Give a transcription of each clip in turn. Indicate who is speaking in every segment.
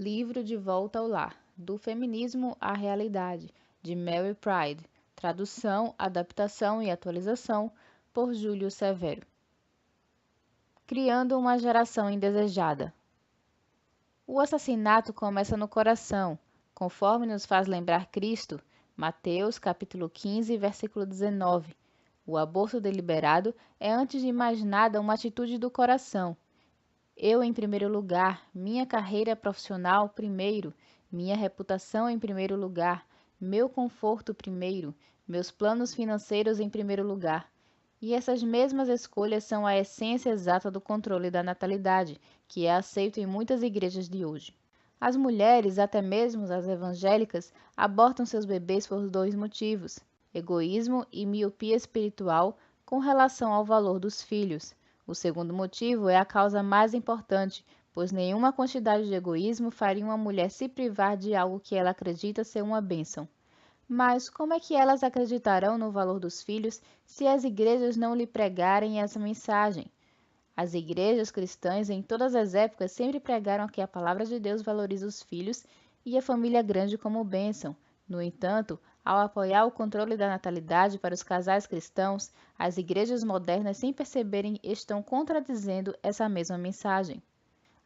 Speaker 1: Livro De Volta ao Lar, Do Feminismo à Realidade, de Mary Pride. Tradução, adaptação e atualização, por Júlio Severo. Criando uma geração indesejada. O assassinato começa no coração, conforme nos faz lembrar Cristo, Mateus capítulo 15, versículo 19. O aborto deliberado é, antes de mais nada, uma atitude do coração. Eu em primeiro lugar, minha carreira profissional primeiro, minha reputação em primeiro lugar, meu conforto primeiro, meus planos financeiros em primeiro lugar. E essas mesmas escolhas são a essência exata do controle da natalidade, que é aceito em muitas igrejas de hoje. As mulheres, até mesmo as evangélicas, abortam seus bebês por dois motivos: egoísmo e miopia espiritual com relação ao valor dos filhos. O segundo motivo é a causa mais importante, pois nenhuma quantidade de egoísmo faria uma mulher se privar de algo que ela acredita ser uma bênção. Mas como é que elas acreditarão no valor dos filhos se as igrejas não lhe pregarem essa mensagem? As igrejas cristãs em todas as épocas sempre pregaram que a palavra de Deus valoriza os filhos e a família grande como bênção. No entanto, ao apoiar o controle da natalidade para os casais cristãos, as igrejas modernas, sem perceberem, estão contradizendo essa mesma mensagem.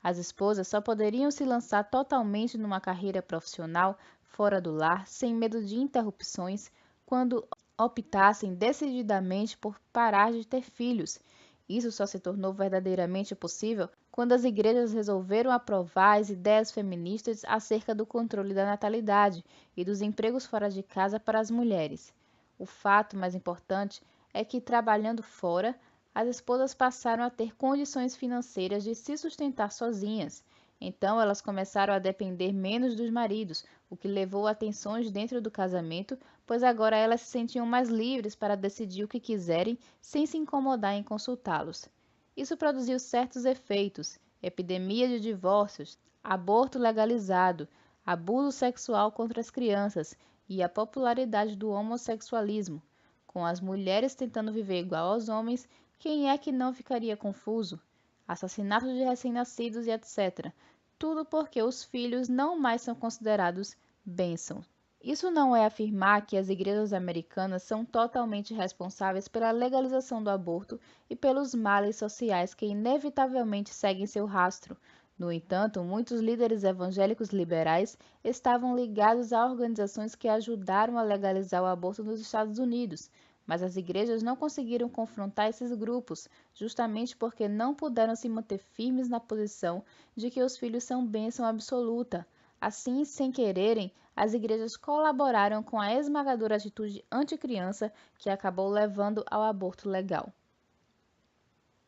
Speaker 1: As esposas só poderiam se lançar totalmente numa carreira profissional fora do lar, sem medo de interrupções, quando optassem decididamente por parar de ter filhos. Isso só se tornou verdadeiramente possível quando as igrejas resolveram aprovar as ideias feministas acerca do controle da natalidade e dos empregos fora de casa para as mulheres. O fato mais importante é que, trabalhando fora, as esposas passaram a ter condições financeiras de se sustentar sozinhas. Então, elas começaram a depender menos dos maridos, o que levou a tensões dentro do casamento, pois agora elas se sentiam mais livres para decidir o que quiserem sem se incomodar em consultá-los. Isso produziu certos efeitos: epidemia de divórcios, aborto legalizado, abuso sexual contra as crianças e a popularidade do homossexualismo. Com as mulheres tentando viver igual aos homens, quem é que não ficaria confuso? Assassinatos de recém-nascidos e etc. Tudo porque os filhos não mais são considerados bênçãos. Isso não é afirmar que as igrejas americanas são totalmente responsáveis pela legalização do aborto e pelos males sociais que inevitavelmente seguem seu rastro. No entanto, muitos líderes evangélicos liberais estavam ligados a organizações que ajudaram a legalizar o aborto nos Estados Unidos, mas as igrejas não conseguiram confrontar esses grupos, justamente porque não puderam se manter firmes na posição de que os filhos são bênção absoluta. Assim, sem quererem, as igrejas colaboraram com a esmagadora atitude anticriança que acabou levando ao aborto legal.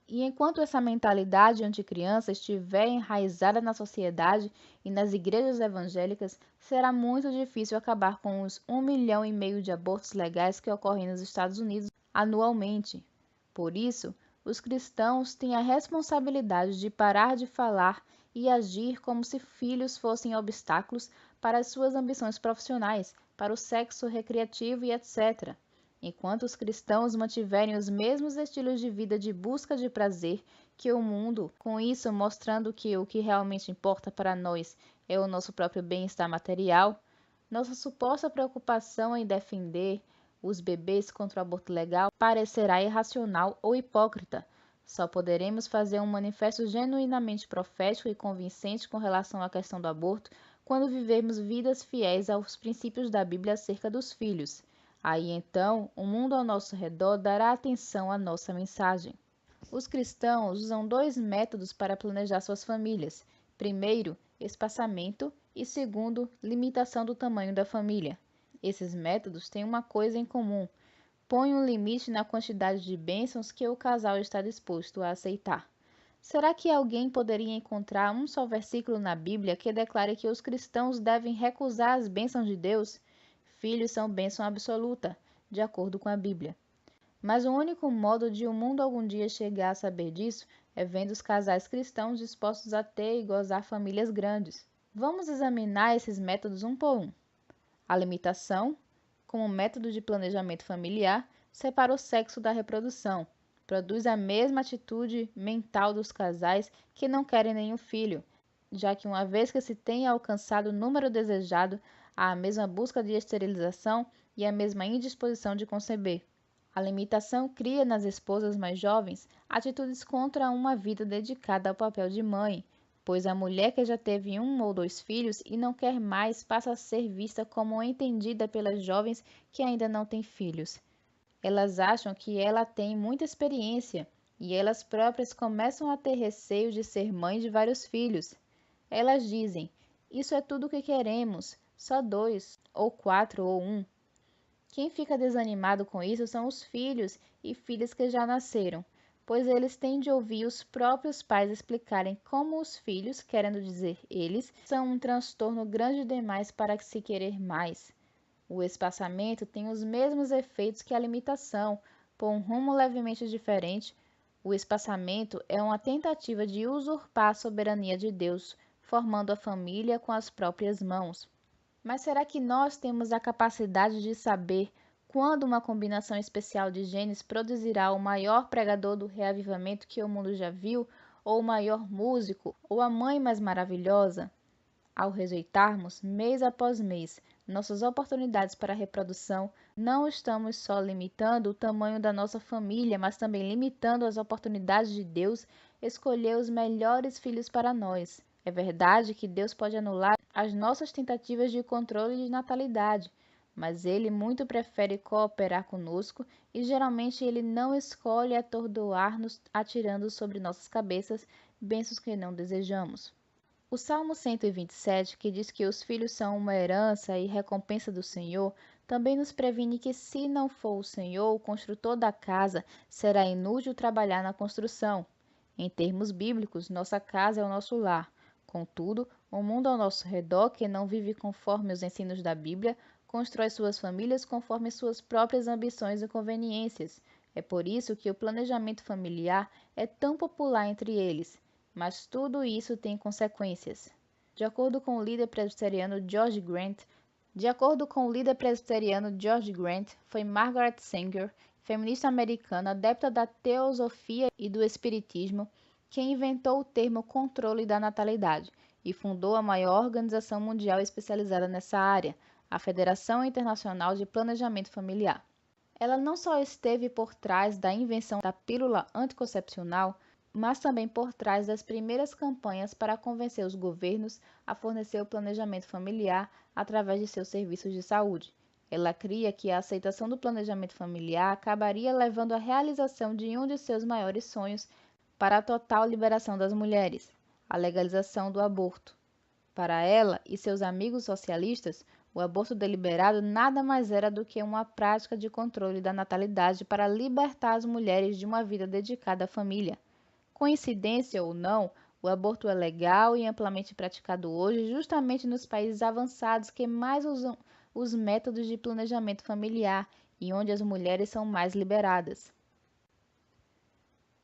Speaker 1: E enquanto essa mentalidade anticriança estiver enraizada na sociedade e nas igrejas evangélicas, será muito difícil acabar com os 1,5 milhão de abortos legais que ocorrem nos Estados Unidos anualmente. Por isso, os cristãos têm a responsabilidade de parar de falar e agir como se filhos fossem obstáculos para as suas ambições profissionais, para o sexo recreativo e etc. Enquanto os cristãos mantiverem os mesmos estilos de vida de busca de prazer que o mundo, com isso mostrando que o que realmente importa para nós é o nosso próprio bem-estar material, nossa suposta preocupação em defender os bebês contra o aborto legal parecerá irracional ou hipócrita. Só poderemos fazer um manifesto genuinamente profético e convincente com relação à questão do aborto quando vivermos vidas fiéis aos princípios da Bíblia acerca dos filhos. Aí então, o mundo ao nosso redor dará atenção à nossa mensagem. Os cristãos usam dois métodos para planejar suas famílias. Primeiro, espaçamento e segundo, limitação do tamanho da família. Esses métodos têm uma coisa em comum: põem um limite na quantidade de bênçãos que o casal está disposto a aceitar. Será que alguém poderia encontrar um só versículo na Bíblia que declare que os cristãos devem recusar as bênçãos de Deus? Filhos são bênção absoluta, de acordo com a Bíblia. Mas o único modo de o mundo algum dia chegar a saber disso é vendo os casais cristãos dispostos a ter e gozar famílias grandes. Vamos examinar esses métodos um por um. A limitação, como método de planejamento familiar, separa o sexo da reprodução. Produz a mesma atitude mental dos casais que não querem nenhum filho. já que uma vez que se tenha alcançado o número desejado, há a mesma busca de esterilização e a mesma indisposição de conceber. A limitação cria nas esposas mais jovens atitudes contra uma vida dedicada ao papel de mãe, pois a mulher que já teve um ou dois filhos e não quer mais passa a ser vista como entendida pelas jovens que ainda não têm filhos. Elas acham que ela tem muita experiência e elas próprias começam a ter receio de ser mãe de vários filhos. Elas dizem: isso é tudo o que queremos, só 2, ou 4, ou 1. Quem fica desanimado com isso são os filhos e filhas que já nasceram, pois eles têm de ouvir os próprios pais explicarem como os filhos, querendo dizer eles, são um transtorno grande demais para se querer mais. O espaçamento tem os mesmos efeitos que a limitação, por um rumo levemente diferente. O espaçamento é uma tentativa de usurpar a soberania de Deus, formando a família com as próprias mãos. Mas será que nós temos a capacidade de saber quando uma combinação especial de genes produzirá o maior pregador do reavivamento que o mundo já viu, ou o maior músico, ou a mãe mais maravilhosa? Ao rejeitarmos, mês após mês, nossas oportunidades para a reprodução, não estamos só limitando o tamanho da nossa família, mas também limitando as oportunidades de Deus escolher os melhores filhos para nós. É verdade que Deus pode anular as nossas tentativas de controle de natalidade, mas Ele muito prefere cooperar conosco e geralmente Ele não escolhe atordoar-nos atirando sobre nossas cabeças bênçãos que não desejamos. O Salmo 127, que diz que os filhos são uma herança e recompensa do Senhor, também nos previne que, se não for o Senhor o construtor da casa, será inútil trabalhar na construção. Em termos bíblicos, nossa casa é o nosso lar. Contudo, o mundo ao nosso redor, que não vive conforme os ensinos da Bíblia, constrói suas famílias conforme suas próprias ambições e conveniências. É por isso que o planejamento familiar é tão popular entre eles. Mas tudo isso tem consequências. De acordo com o líder presbiteriano George Grant, foi Margaret Sanger, feminista americana, adepta da teosofia e do espiritismo, quem inventou o termo controle da natalidade e fundou a maior organização mundial especializada nessa área, a Federação Internacional de Planejamento Familiar. Ela não só esteve por trás da invenção da pílula anticoncepcional, mas também por trás das primeiras campanhas para convencer os governos a fornecer o planejamento familiar através de seus serviços de saúde. Ela cria que a aceitação do planejamento familiar acabaria levando à realização de um de seus maiores sonhos para a total liberação das mulheres, a legalização do aborto. Para ela e seus amigos socialistas, o aborto deliberado nada mais era do que uma prática de controle da natalidade para libertar as mulheres de uma vida dedicada à família. Coincidência ou não, o aborto é legal e amplamente praticado hoje justamente nos países avançados que mais usam os métodos de planejamento familiar e onde as mulheres são mais liberadas.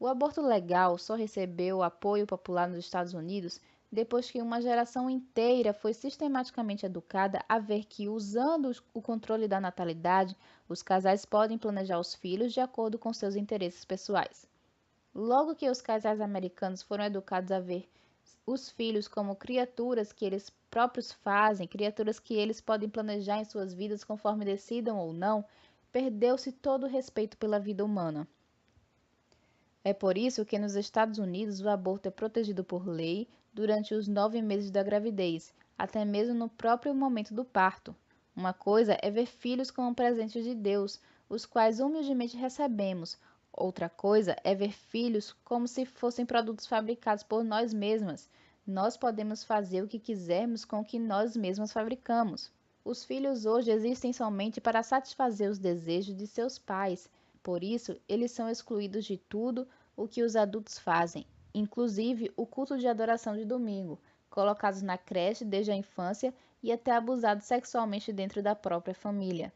Speaker 1: O aborto legal só recebeu apoio popular nos Estados Unidos depois que uma geração inteira foi sistematicamente educada a ver que, usando o controle da natalidade, os casais podem planejar os filhos de acordo com seus interesses pessoais. Logo que os casais americanos foram educados a ver os filhos como criaturas que eles próprios fazem, criaturas que eles podem planejar em suas vidas conforme decidam ou não, perdeu-se todo o respeito pela vida humana. É por isso que nos Estados Unidos o aborto é protegido por lei durante os 9 meses da gravidez, até mesmo no próprio momento do parto. Uma coisa é ver filhos como presentes de Deus, os quais humildemente recebemos. Outra coisa é ver filhos como se fossem produtos fabricados por nós mesmas. Nós podemos fazer o que quisermos com o que nós mesmos fabricamos. Os filhos hoje existem somente para satisfazer os desejos de seus pais. Por isso, eles são excluídos de tudo o que os adultos fazem, inclusive o culto de adoração de domingo, colocados na creche desde a infância e até abusados sexualmente dentro da própria família.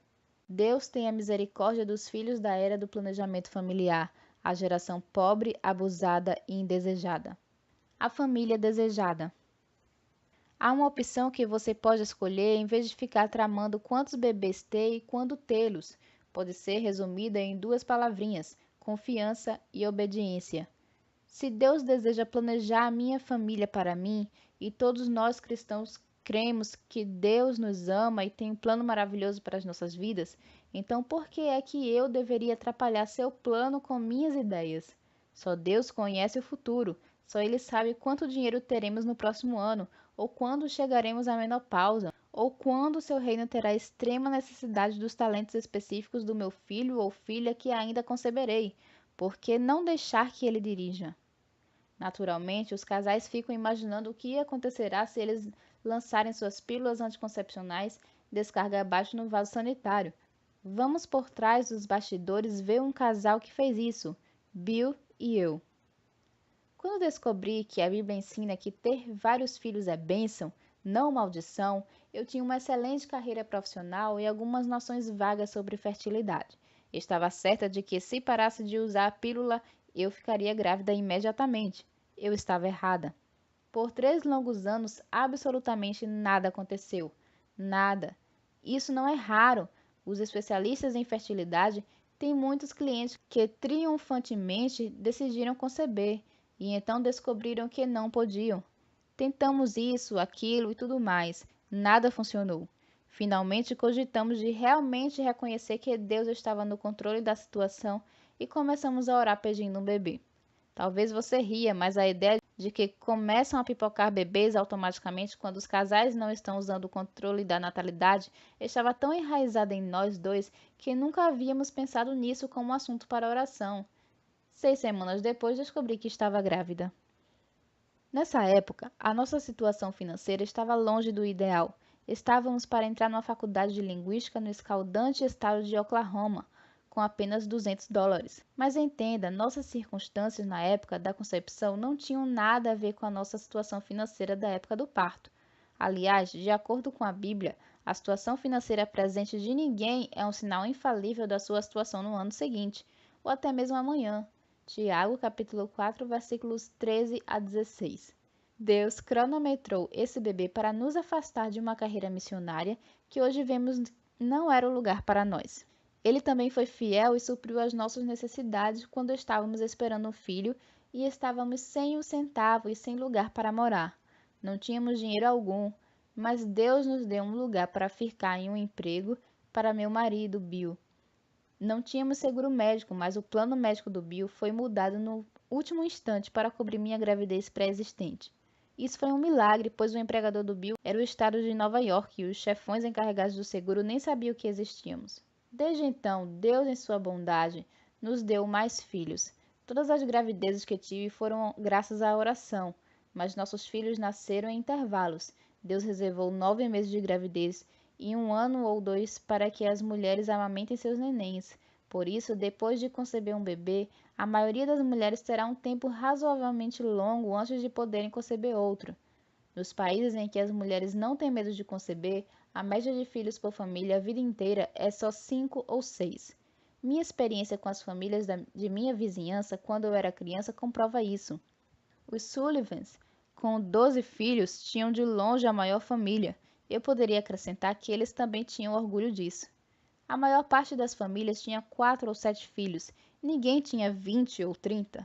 Speaker 1: Deus tenha misericórdia dos filhos da era do planejamento familiar, a geração pobre, abusada e indesejada. A família desejada. Há uma opção que você pode escolher em vez de ficar tramando quantos bebês ter e quando tê-los. Pode ser resumida em 2 palavrinhas: confiança e obediência. Se Deus deseja planejar a minha família para mim, e todos nós cristãos cremos que Deus nos ama e tem um plano maravilhoso para as nossas vidas, então por que é que eu deveria atrapalhar seu plano com minhas ideias? Só Deus conhece o futuro, só Ele sabe quanto dinheiro teremos no próximo ano, ou quando chegaremos à menopausa, ou quando seu reino terá extrema necessidade dos talentos específicos do meu filho ou filha que ainda conceberei. Por que não deixar que ele dirija? Naturalmente, os casais ficam imaginando o que acontecerá se eles lançarem suas pílulas anticoncepcionais descarga abaixo no vaso sanitário. Vamos por trás dos bastidores ver um casal que fez isso, Bill e eu. Quando descobri que a Bíblia ensina que ter vários filhos é bênção, não maldição, eu tinha uma excelente carreira profissional e algumas noções vagas sobre fertilidade. Estava certa de que se parasse de usar a pílula, eu ficaria grávida imediatamente. Eu estava errada. Por 3 longos anos, absolutamente nada aconteceu. Nada. Isso não é raro. Os especialistas em fertilidade têm muitos clientes que triunfantemente decidiram conceber e então descobriram que não podiam. Tentamos isso, aquilo e tudo mais. Nada funcionou. Finalmente cogitamos de realmente reconhecer que Deus estava no controle da situação e começamos a orar pedindo um bebê. Talvez você ria, mas a ideia de que começam a pipocar bebês automaticamente quando os casais não estão usando o controle da natalidade estava tão enraizada em nós dois que nunca havíamos pensado nisso como um assunto para oração. 6 semanas depois, descobri que estava grávida. Nessa época, a nossa situação financeira estava longe do ideal. Estávamos para entrar numa faculdade de linguística no escaldante estado de Oklahoma, com apenas $200. Mas entenda, nossas circunstâncias na época da concepção não tinham nada a ver com a nossa situação financeira da época do parto. Aliás, de acordo com a Bíblia, a situação financeira presente de ninguém é um sinal infalível da sua situação no ano seguinte, ou até mesmo amanhã. Tiago, capítulo 4, versículos 13 a 16. Deus cronometrou esse bebê para nos afastar de uma carreira missionária que hoje vemos não era o lugar para nós. Ele também foi fiel e supriu as nossas necessidades quando estávamos esperando um filho e estávamos sem um centavo e sem lugar para morar. Não tínhamos dinheiro algum, mas Deus nos deu um lugar para ficar em um emprego para meu marido, Bill. Não tínhamos seguro médico, mas o plano médico do Bill foi mudado no último instante para cobrir minha gravidez pré-existente. Isso foi um milagre, pois o empregador do Bill era o estado de Nova York e os chefões encarregados do seguro nem sabiam que existíamos. Desde então, Deus, em sua bondade, nos deu mais filhos. Todas as gravidezes que tive foram graças à oração, mas nossos filhos nasceram em intervalos. Deus reservou 9 meses de gravidez e 1 ano ou 2 para que as mulheres amamentem seus nenéns. Por isso, depois de conceber um bebê, a maioria das mulheres terá um tempo razoavelmente longo antes de poderem conceber outro. Nos países em que as mulheres não têm medo de conceber, a média de filhos por família a vida inteira é só 5 ou 6. Minha experiência com as famílias de minha vizinhança quando eu era criança comprova isso. Os Sullivans, com 12 filhos, tinham de longe a maior família. Eu poderia acrescentar que eles também tinham orgulho disso. A maior parte das famílias tinha 4 ou 7 filhos, ninguém tinha 20 ou 30.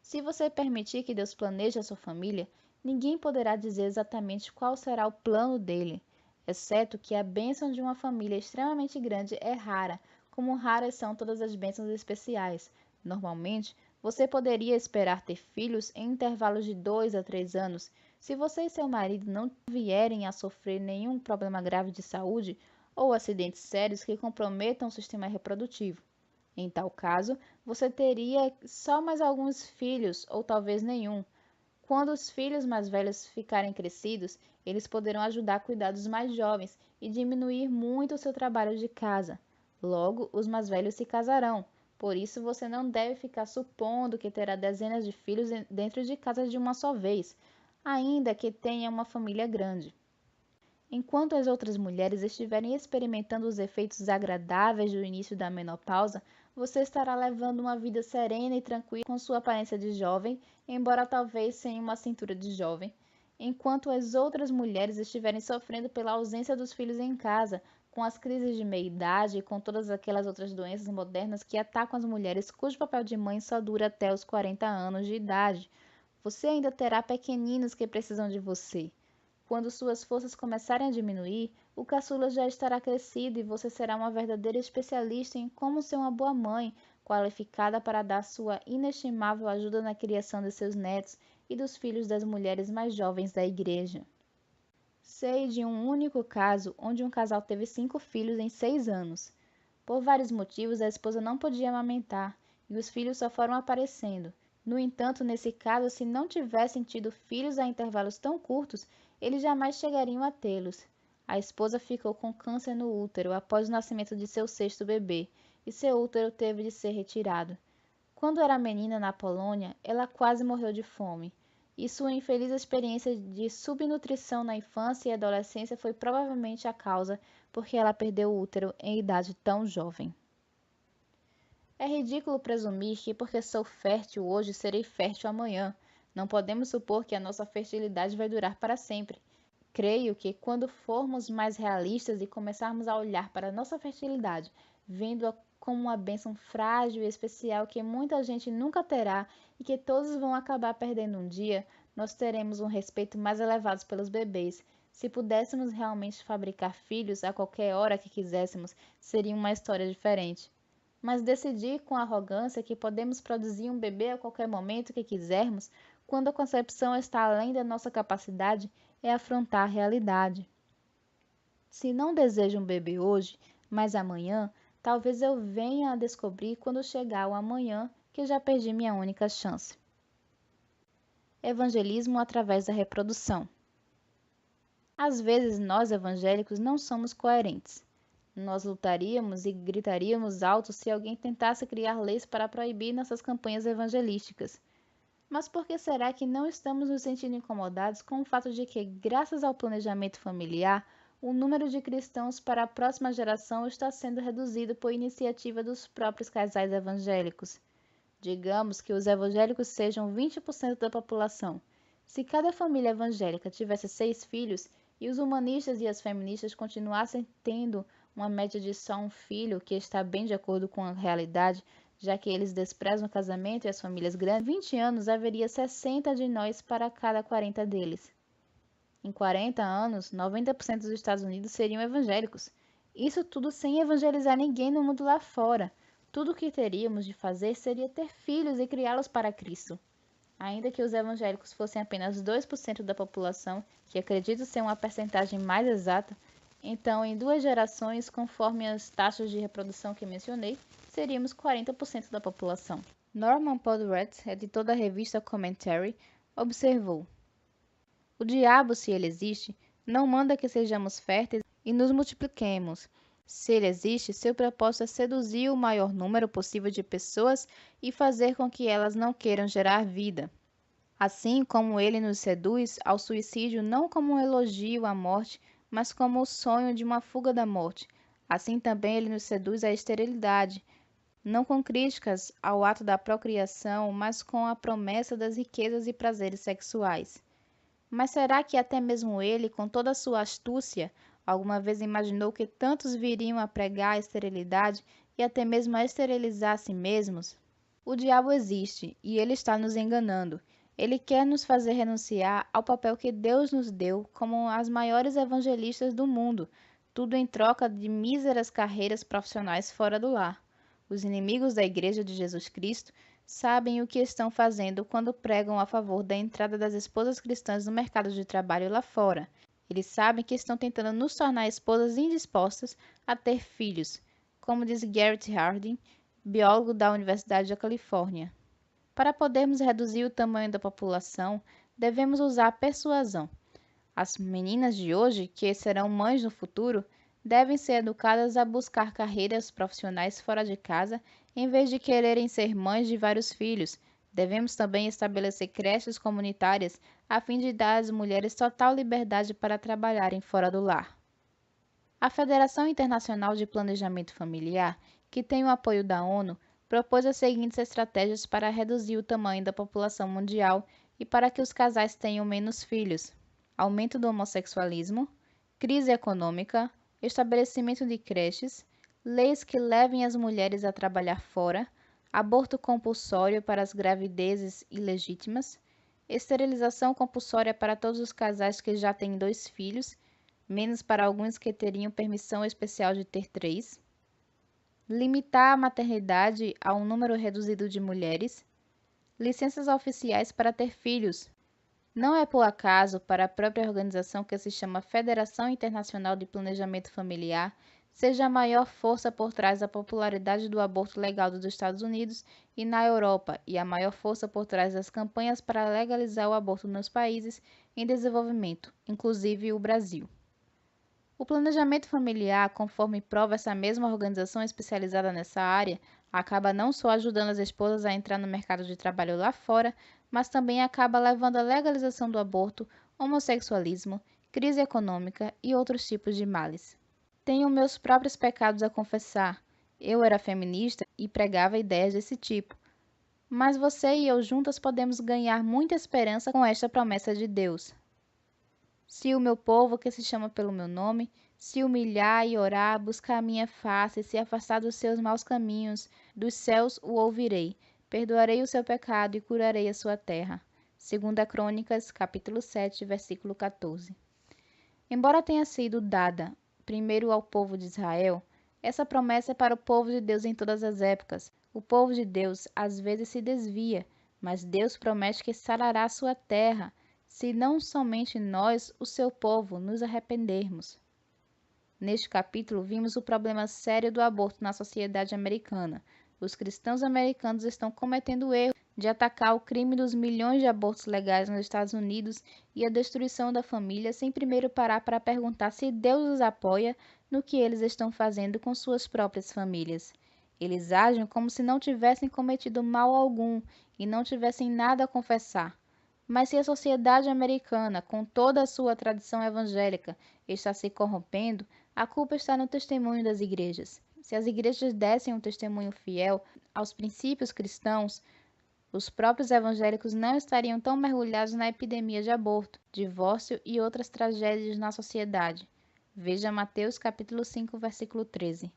Speaker 1: Se você permitir que Deus planeje a sua família, ninguém poderá dizer exatamente qual será o plano dele, exceto que a bênção de uma família extremamente grande é rara, como raras são todas as bênçãos especiais. Normalmente, você poderia esperar ter filhos em intervalos de 2 a 3 anos. Se você e seu marido não vierem a sofrer nenhum problema grave de saúde ou acidentes sérios que comprometam o sistema reprodutivo. Em tal caso, você teria só mais alguns filhos ou talvez nenhum. Quando os filhos mais velhos ficarem crescidos, eles poderão ajudar a cuidar dos mais jovens e diminuir muito o seu trabalho de casa. Logo, os mais velhos se casarão. Por isso, você não deve ficar supondo que terá dezenas de filhos dentro de casa de uma só vez, ainda que tenha uma família grande. Enquanto as outras mulheres estiverem experimentando os efeitos desagradáveis do início da menopausa, você estará levando uma vida serena e tranquila com sua aparência de jovem, embora talvez sem uma cintura de jovem. Enquanto as outras mulheres estiverem sofrendo pela ausência dos filhos em casa, com as crises de meia-idade e com todas aquelas outras doenças modernas que atacam as mulheres cujo papel de mãe só dura até os 40 anos de idade. Você ainda terá pequeninos que precisam de você. Quando suas forças começarem a diminuir, o caçula já estará crescido e você será uma verdadeira especialista em como ser uma boa mãe, qualificada para dar sua inestimável ajuda na criação de seus netos e dos filhos das mulheres mais jovens da igreja. Sei de um único caso onde um casal teve 5 filhos em 6 anos. Por vários motivos, a esposa não podia amamentar e os filhos só foram aparecendo. No entanto, nesse caso, se não tivessem tido filhos a intervalos tão curtos, eles jamais chegariam a tê-los. A esposa ficou com câncer no útero após o nascimento de seu 6º bebê, e seu útero teve de ser retirado. Quando era menina na Polônia, ela quase morreu de fome, e sua infeliz experiência de subnutrição na infância e adolescência foi provavelmente a causa porque ela perdeu o útero em idade tão jovem. É ridículo presumir que porque sou fértil hoje serei fértil amanhã. Não podemos supor que a nossa fertilidade vai durar para sempre. Creio que quando formos mais realistas e começarmos a olhar para a nossa fertilidade, vendo-a como uma bênção frágil e especial que muita gente nunca terá e que todos vão acabar perdendo um dia, nós teremos um respeito mais elevado pelos bebês. Se pudéssemos realmente fabricar filhos a qualquer hora que quiséssemos, seria uma história diferente. Mas decidir com arrogância que podemos produzir um bebê a qualquer momento que quisermos, quando a concepção está além da nossa capacidade, é afrontar a realidade. Se não desejo um bebê hoje, mas amanhã, talvez eu venha a descobrir quando chegar o amanhã que já perdi minha única chance. Evangelismo através da reprodução. Às vezes nós evangélicos não somos coerentes. Nós lutaríamos e gritaríamos alto se alguém tentasse criar leis para proibir nossas campanhas evangelísticas. Mas por que será que não estamos nos sentindo incomodados com o fato de que, graças ao planejamento familiar, o número de cristãos para a próxima geração está sendo reduzido por iniciativa dos próprios casais evangélicos? Digamos que os evangélicos sejam 20% da população. Se cada família evangélica tivesse 6 filhos e os humanistas e as feministas continuassem tendo uma média de só um filho, que está bem de acordo com a realidade, já que eles desprezam o casamento e as famílias grandes, em 20 anos haveria 60 de nós para cada 40 deles. Em 40 anos, 90% dos Estados Unidos seriam evangélicos. Isso tudo sem evangelizar ninguém no mundo lá fora. Tudo o que teríamos de fazer seria ter filhos e criá-los para Cristo. Ainda que os evangélicos fossem apenas 2% da população, que acredito ser uma percentagem mais exata, então em 2 gerações, conforme as taxas de reprodução que mencionei, seríamos 40% da população. Norman Podhoretz, editor da revista Commentary, observou: o diabo, se ele existe, não manda que sejamos férteis e nos multipliquemos. Se ele existe, seu propósito é seduzir o maior número possível de pessoas e fazer com que elas não queiram gerar vida. Assim como ele nos seduz ao suicídio não como um elogio à morte, mas como o sonho de uma fuga da morte, assim também ele nos seduz à esterilidade, não com críticas ao ato da procriação, mas com a promessa das riquezas e prazeres sexuais. Mas será que até mesmo ele, com toda a sua astúcia, alguma vez imaginou que tantos viriam a pregar a esterilidade e até mesmo a esterilizar a si mesmos? O diabo existe e ele está nos enganando. Ele quer nos fazer renunciar ao papel que Deus nos deu como as maiores evangelistas do mundo, tudo em troca de míseras carreiras profissionais fora do lar. Os inimigos da Igreja de Jesus Cristo sabem o que estão fazendo quando pregam a favor da entrada das esposas cristãs no mercado de trabalho lá fora. Eles sabem que estão tentando nos tornar esposas indispostas a ter filhos, como diz Garrett Hardin, biólogo da Universidade da Califórnia. Para podermos reduzir o tamanho da população, devemos usar a persuasão. As meninas de hoje, que serão mães no futuro, devem ser educadas a buscar carreiras profissionais fora de casa, em vez de quererem ser mães de vários filhos. Devemos também estabelecer creches comunitárias, a fim de dar às mulheres total liberdade para trabalharem fora do lar. A Federação Internacional de Planejamento Familiar, que tem o apoio da ONU, propôs as seguintes estratégias para reduzir o tamanho da população mundial e para que os casais tenham menos filhos: aumento do homossexualismo, crise econômica, estabelecimento de creches, leis que levem as mulheres a trabalhar fora, aborto compulsório para as gravidezes ilegítimas, esterilização compulsória para todos os casais que já têm 2 filhos, menos para alguns que teriam permissão especial de ter 3, limitar a maternidade a um número reduzido de mulheres, licenças oficiais para ter filhos. Não é por acaso para a própria organização que se chama Federação Internacional de Planejamento Familiar seja a maior força por trás da popularidade do aborto legal dos Estados Unidos e na Europa e a maior força por trás das campanhas para legalizar o aborto nos países em desenvolvimento, inclusive o Brasil. O planejamento familiar, conforme prova essa mesma organização especializada nessa área, acaba não só ajudando as esposas a entrar no mercado de trabalho lá fora, mas também acaba levando à legalização do aborto, homossexualismo, crise econômica e outros tipos de males. Tenho meus próprios pecados a confessar. Eu era feminista e pregava ideias desse tipo. Mas você e eu juntas podemos ganhar muita esperança com esta promessa de Deus. Se o meu povo, que se chama pelo meu nome, se humilhar e orar, buscar a minha face, se afastar dos seus maus caminhos, dos céus o ouvirei, perdoarei o seu pecado e curarei a sua terra. 2 Crônicas, capítulo 7, versículo 14. Embora tenha sido dada primeiro ao povo de Israel, essa promessa é para o povo de Deus em todas as épocas. O povo de Deus às vezes se desvia, mas Deus promete que sarará a sua terra, se não somente nós, o seu povo, nos arrependermos. Neste capítulo, vimos o problema sério do aborto na sociedade americana. Os cristãos americanos estão cometendo o erro de atacar o crime dos milhões de abortos legais nos Estados Unidos e a destruição da família sem primeiro parar para perguntar se Deus os apoia no que eles estão fazendo com suas próprias famílias. Eles agem como se não tivessem cometido mal algum e não tivessem nada a confessar. Mas se a sociedade americana, com toda a sua tradição evangélica, está se corrompendo, a culpa está no testemunho das igrejas. Se as igrejas dessem um testemunho fiel aos princípios cristãos, os próprios evangélicos não estariam tão mergulhados na epidemia de aborto, divórcio e outras tragédias na sociedade. Veja Mateus capítulo 5, versículo 13.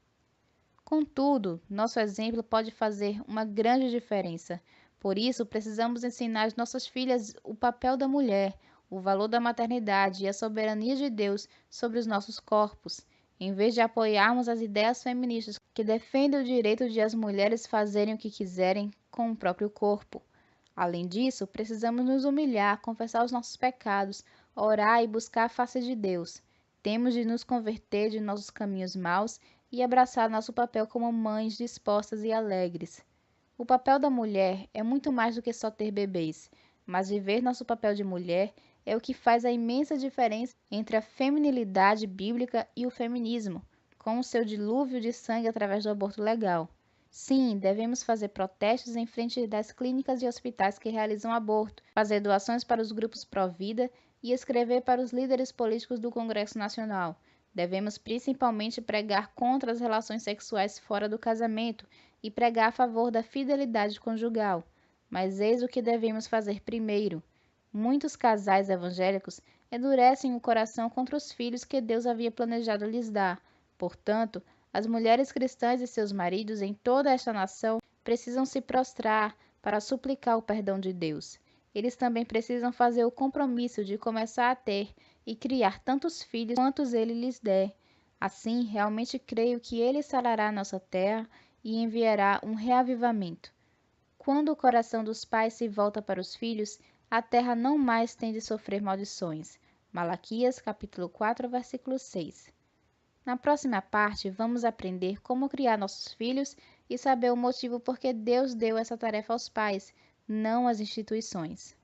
Speaker 1: Contudo, nosso exemplo pode fazer uma grande diferença. Por isso, precisamos ensinar às nossas filhas o papel da mulher, o valor da maternidade e a soberania de Deus sobre os nossos corpos, em vez de apoiarmos as ideias feministas que defendem o direito de as mulheres fazerem o que quiserem com o próprio corpo. Além disso, precisamos nos humilhar, confessar os nossos pecados, orar e buscar a face de Deus. Temos de nos converter de nossos caminhos maus e abraçar nosso papel como mães dispostas e alegres. O papel da mulher é muito mais do que só ter bebês, mas viver nosso papel de mulher é o que faz a imensa diferença entre a feminilidade bíblica e o feminismo, com o seu dilúvio de sangue através do aborto legal. Sim, devemos fazer protestos em frente das clínicas e hospitais que realizam aborto, fazer doações para os grupos pró-vida e escrever para os líderes políticos do Congresso Nacional. Devemos principalmente pregar contra as relações sexuais fora do casamento e pregar a favor da fidelidade conjugal. Mas eis o que devemos fazer primeiro. Muitos casais evangélicos endurecem o coração contra os filhos que Deus havia planejado lhes dar. Portanto, as mulheres cristãs e seus maridos em toda esta nação precisam se prostrar para suplicar o perdão de Deus. Eles também precisam fazer o compromisso de começar a ter e criar tantos filhos quantos ele lhes der. Assim, realmente creio que ele sarará nossa terra e enviará um reavivamento. Quando o coração dos pais se volta para os filhos, a terra não mais tem de sofrer maldições. Malaquias, capítulo 4, versículo 6. Na próxima parte, vamos aprender como criar nossos filhos e saber o motivo por que Deus deu essa tarefa aos pais, não às instituições.